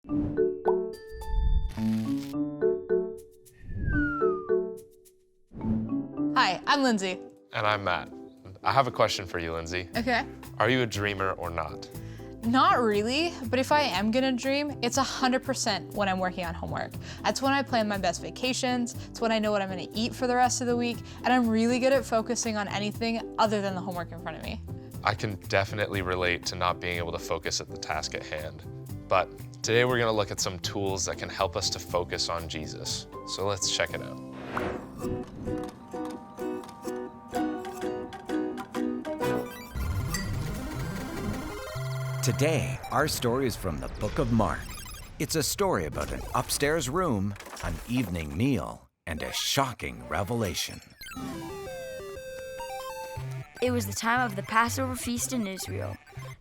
Hi, I'm Lindsay. And I'm Matt. I have a question for you, Lindsay. Okay. Are you a dreamer or not? Not really, but if I am gonna dream, it's 100% when I'm working on homework. That's when I plan my best vacations, it's when I know what I'm gonna eat for the rest of the week, and I'm really good at focusing on anything other than the homework in front of me. I can definitely relate to not being able to focus at the task at hand. But today we're gonna look at some tools that can help us to focus on Jesus. So let's check it out. Today, our story is from the book of Mark. It's a story about an upstairs room, an evening meal, and a shocking revelation. It was the time of the Passover feast in Israel.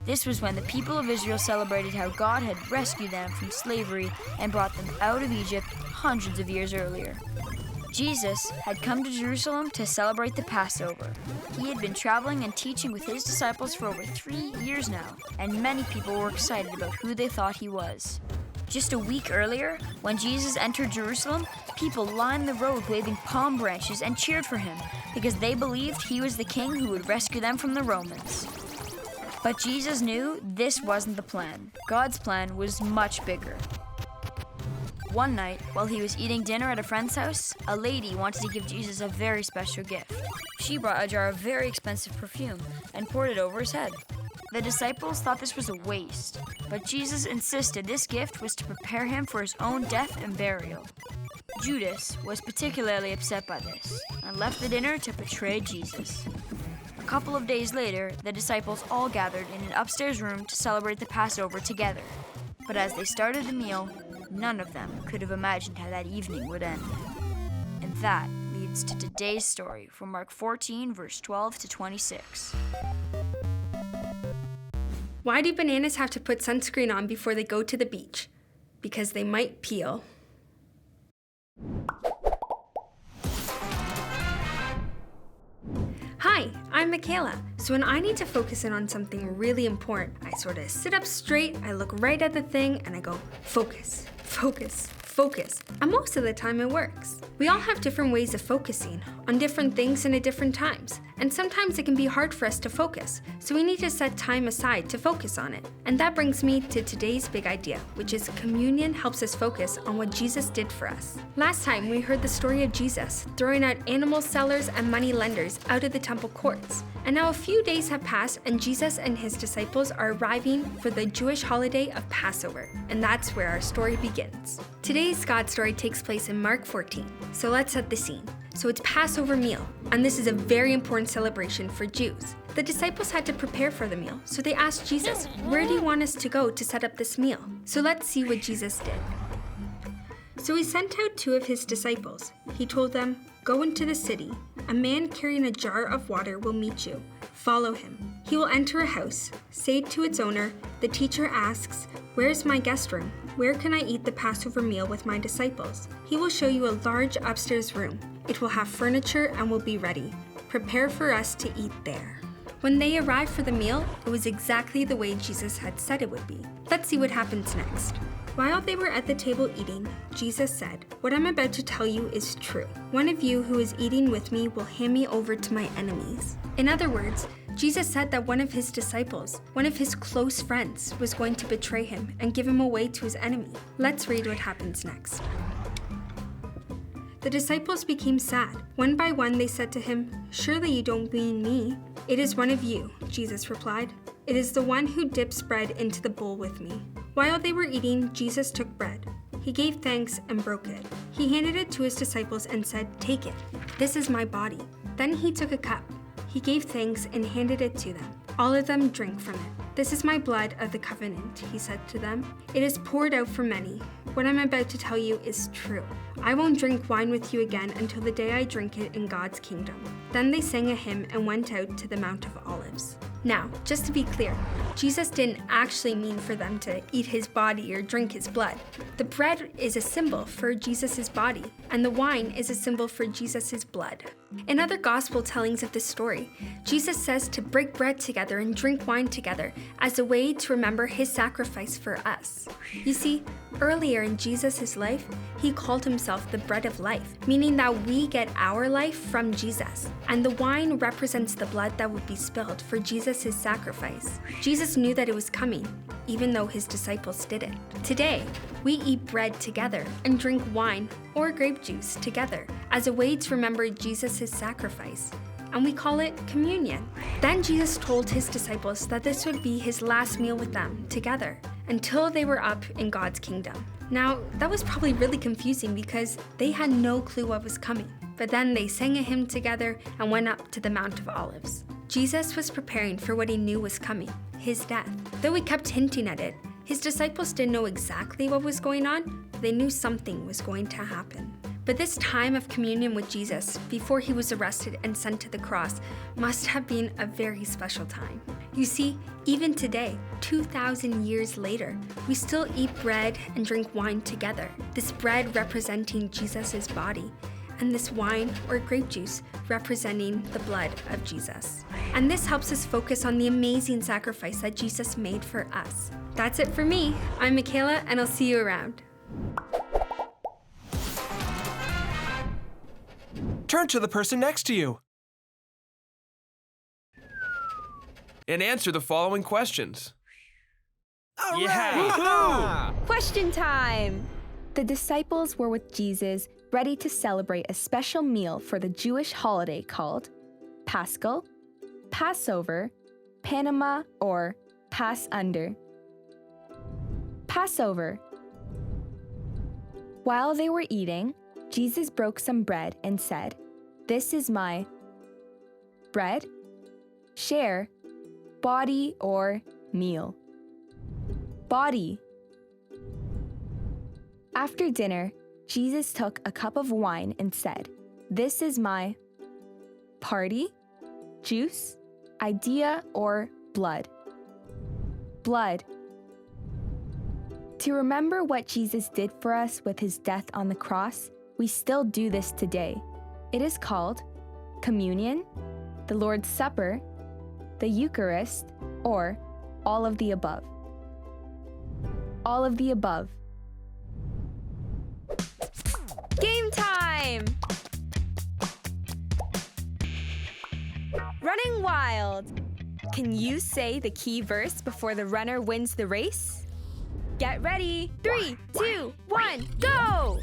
This was when the people of Israel celebrated how God had rescued them from slavery and brought them out of Egypt hundreds of years earlier. Jesus had come to Jerusalem to celebrate the Passover. He had been traveling and teaching with his disciples for over 3 years now, and many people were excited about who they thought he was. Just a week earlier, when Jesus entered Jerusalem, people lined the road waving palm branches and cheered for him because they believed he was the king who would rescue them from the Romans. But Jesus knew this wasn't the plan. God's plan was much bigger. One night, while he was eating dinner at a friend's house, a lady wanted to give Jesus a very special gift. She brought a jar of very expensive perfume and poured it over his head. The disciples thought this was a waste, but Jesus insisted this gift was to prepare him for his own death and burial. Judas was particularly upset by this and left the dinner to betray Jesus. A couple of days later, the disciples all gathered in an upstairs room to celebrate the Passover together. But as they started the meal, none of them could have imagined how that evening would end. And that leads to today's story from Mark 14, verse 12 to 26. Why do bananas have to put sunscreen on before they go to the beach? Because they might peel. Hi, I'm Mikayla. So when I need to focus in on something really important, I sort of sit up straight, I look right at the thing, and I go, focus, focus, focus. And most of the time it works. We all have different ways of focusing on different things and at different times. And sometimes it can be hard for us to focus, so we need to set time aside to focus on it. And that brings me to today's big idea, which is communion helps us focus on what Jesus did for us. Last time we heard the story of Jesus throwing out animal sellers and money lenders out of the temple courts. And now a few days have passed and Jesus and his disciples are arriving for the Jewish holiday of Passover. And that's where our story begins. Today's God story takes place in Mark 14. So let's set the scene. So it's Passover meal, and this is a very important celebration for Jews. The disciples had to prepare for the meal, so they asked Jesus, where do you want us to go to set up this meal? So let's see what Jesus did. So he sent out 2 of his disciples. He told them, go into the city. A man carrying a jar of water will meet you. Follow him. He will enter a house. Say to its owner, the teacher asks, where is my guest room? Where can I eat the Passover meal with my disciples? He will show you a large upstairs room. It will have furniture and will be ready. Prepare for us to eat there. When they arrived for the meal, it was exactly the way Jesus had said it would be. Let's see what happens next. While they were at the table eating, Jesus said, what I'm about to tell you is true. One of you who is eating with me will hand me over to my enemies. In other words, Jesus said that one of his disciples, one of his close friends, was going to betray him and give him away to his enemy. Let's read what happens next. The disciples became sad. One by one they said to him, surely you don't mean me. It is one of you, Jesus replied. It is the one who dips bread into the bowl with me. While they were eating, Jesus took bread. He gave thanks and broke it. He handed it to his disciples and said, take it. This is my body. Then he took a cup. He gave thanks and handed it to them. All of them drank from it. This is my blood of the covenant, he said to them. It is poured out for many. What I'm about to tell you is true. I won't drink wine with you again until the day I drink it in God's kingdom. Then they sang a hymn and went out to the Mount of Olives. Now, just to be clear, Jesus didn't actually mean for them to eat his body or drink his blood. The bread is a symbol for Jesus' body, and the wine is a symbol for Jesus' blood. In other gospel tellings of this story, Jesus says to break bread together and drink wine together as a way to remember his sacrifice for us. You see, earlier in Jesus' life, he called himself the bread of life, meaning that we get our life from Jesus. And the wine represents the blood that would be spilled for Jesus' sacrifice. Jesus knew that it was coming, even though his disciples didn't. Today, we eat bread together and drink wine or grape juice together as a way to remember Jesus' sacrifice. And we call it communion. Then Jesus told his disciples that this would be his last meal with them together until they were up in God's kingdom. Now, that was probably really confusing because they had no clue what was coming. But then they sang a hymn together and went up to the Mount of Olives. Jesus was preparing for what he knew was coming, his death. Though he kept hinting at it, his disciples didn't know exactly what was going on, but they knew something was going to happen. But this time of communion with Jesus, before he was arrested and sent to the cross, must have been a very special time. You see, even today, 2,000 years later, we still eat bread and drink wine together. This bread representing Jesus' body, and this wine or grape juice representing the blood of Jesus. And this helps us focus on the amazing sacrifice that Jesus made for us. That's it for me. I'm Mikayla, and I'll see you around. Turn to the person next to you and answer the following questions. Yeah! Question time! The disciples were with Jesus, ready to celebrate a special meal for the Jewish holiday called Paschal, Passover, Panama, or Pass Under. Passover. While they were eating, Jesus broke some bread and said, "This is my bread, share, body, or meal." Body. After dinner, Jesus took a cup of wine and said, "This is my party, juice, idea, or blood." Blood. To remember what Jesus did for us with his death on the cross, we still do this today. It is called communion, the Lord's Supper, the Eucharist, or all of the above. All of the above. Game time! Running wild. Can you say the key verse before the runner wins the race? Get ready. 3, 2, 1, go!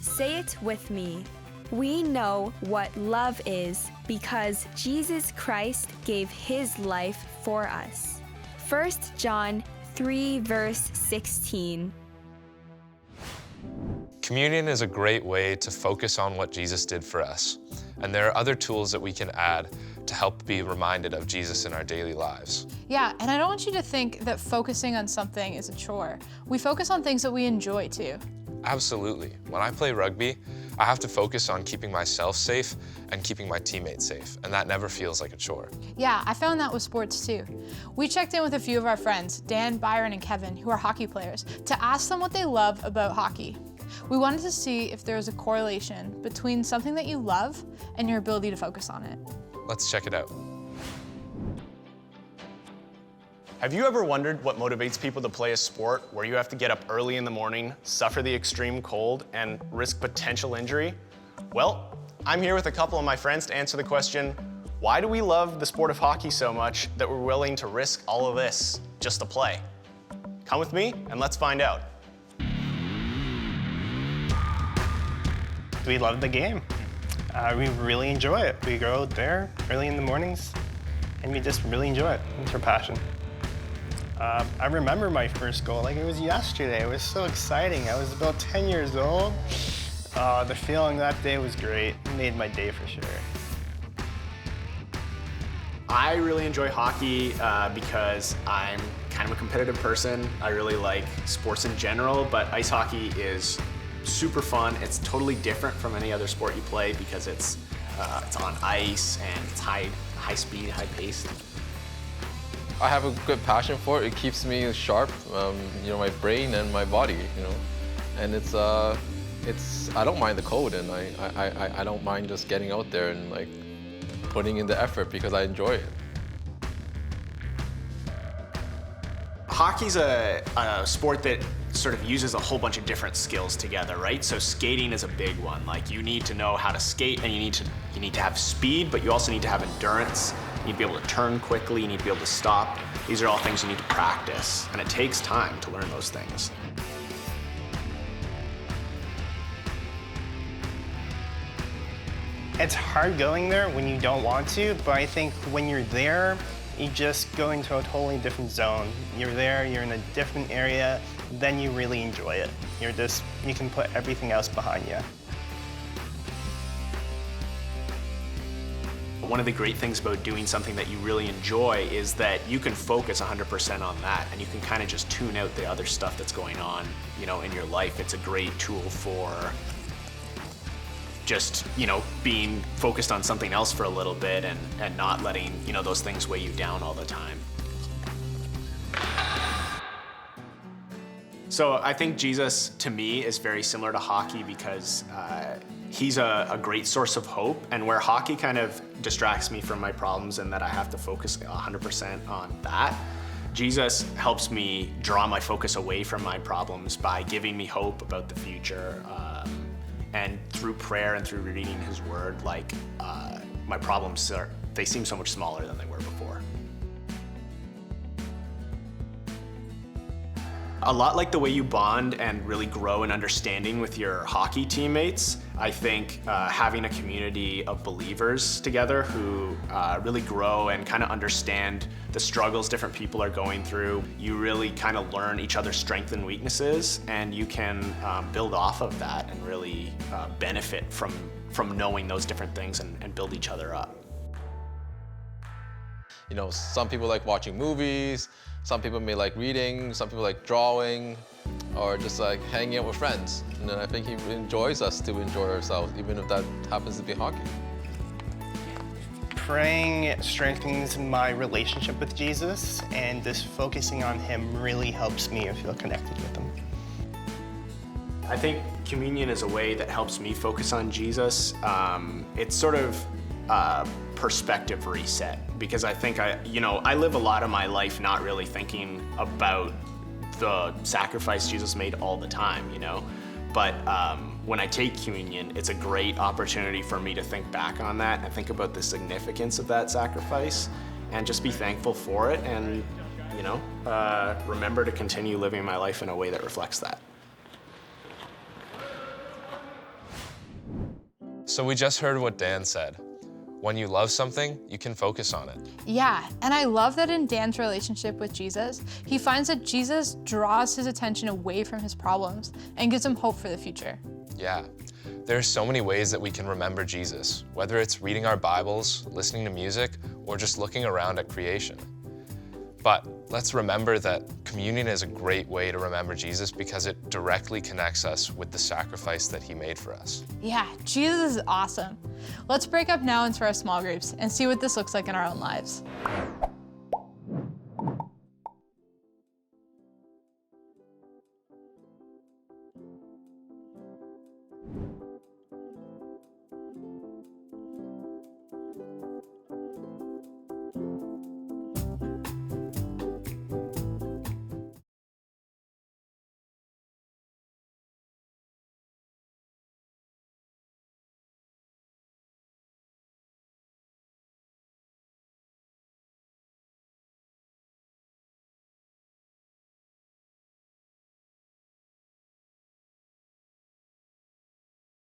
Say it with me. We know what love is because Jesus Christ gave his life for us. 1 John 3, verse 16. Communion is a great way to focus on what Jesus did for us. And there are other tools that we can add to help be reminded of Jesus in our daily lives. Yeah, and I don't want you to think that focusing on something is a chore. We focus on things that we enjoy too. Absolutely. When I play rugby, I have to focus on keeping myself safe and keeping my teammates safe, and that never feels like a chore. Yeah, I found that with sports too. We checked in with a few of our friends, Dan, Byron, and Kevin, who are hockey players, to ask them what they love about hockey. We wanted to see if there was a correlation between something that you love and your ability to focus on it. Let's check it out. Have you ever wondered what motivates people to play a sport where you have to get up early in the morning, suffer the extreme cold, and risk potential injury? Well, I'm here with a couple of my friends to answer the question, why do we love the sport of hockey so much that we're willing to risk all of this just to play? Come with me and let's find out. We love the game. We really enjoy it. We go out there early in the mornings, and we just really enjoy it. It's our passion. I remember my first goal like it was yesterday. It was so exciting. I was about 10 years old. The feeling that day was great. It made my day for sure. I really enjoy hockey because I'm kind of a competitive person. I really like sports in general, but ice hockey is super fun. It's totally different from any other sport you play because it's on ice and it's high speed, high pace. I have a good passion for it. It keeps me sharp, my brain and my body, And I don't mind the cold, and I don't mind just getting out there and like putting in the effort because I enjoy it. Hockey's a sport that sort of uses a whole bunch of different skills together, right? So skating is a big one. Like you need to know how to skate, and you need to have speed, but you also need to have endurance. You need to be able to turn quickly, you need to be able to stop. These are all things you need to practice, and it takes time to learn those things. It's hard going there when you don't want to, but I think when you're there, you just go into a totally different zone. You're there, you're in a different area, then you really enjoy it. You can put everything else behind you. One of the great things about doing something that you really enjoy is that you can focus 100% on that, and you can kind of just tune out the other stuff that's going on, in your life. It's a great tool for just, being focused on something else for a little bit and not letting, those things weigh you down all the time. So I think Jesus, to me, is very similar to hockey because he's a great source of hope, and where hockey kind of distracts me from my problems and that I have to focus 100% on that, Jesus helps me draw my focus away from my problems by giving me hope about the future. And through prayer and through reading his word, my problems they seem so much smaller than they were before. A lot like the way you bond and really grow in understanding with your hockey teammates, I think having a community of believers together who really grow and kind of understand the struggles different people are going through, you really kind of learn each other's strengths and weaknesses, and you can build off of that and really benefit from knowing those different things and build each other up. Some people like watching movies, some people may like reading, some people like drawing, or just like hanging out with friends. And I think he enjoys us to enjoy ourselves, even if that happens to be hockey. Praying strengthens my relationship with Jesus, and just focusing on him really helps me feel connected with him. I think communion is a way that helps me focus on Jesus. It's sort of perspective reset, because I think I live a lot of my life not really thinking about the sacrifice Jesus made all the time, But when I take communion, it's a great opportunity for me to think back on that and think about the significance of that sacrifice and just be thankful for it and, remember to continue living my life in a way that reflects that. So we just heard what Dan said. When you love something, you can focus on it. Yeah, and I love that in Dan's relationship with Jesus, he finds that Jesus draws his attention away from his problems and gives him hope for the future. Yeah, there are so many ways that we can remember Jesus, whether it's reading our Bibles, listening to music, or just looking around at creation. But let's remember that communion is a great way to remember Jesus because it directly connects us with the sacrifice that he made for us. Yeah, Jesus is awesome. Let's break up now into our small groups and see what this looks like in our own lives.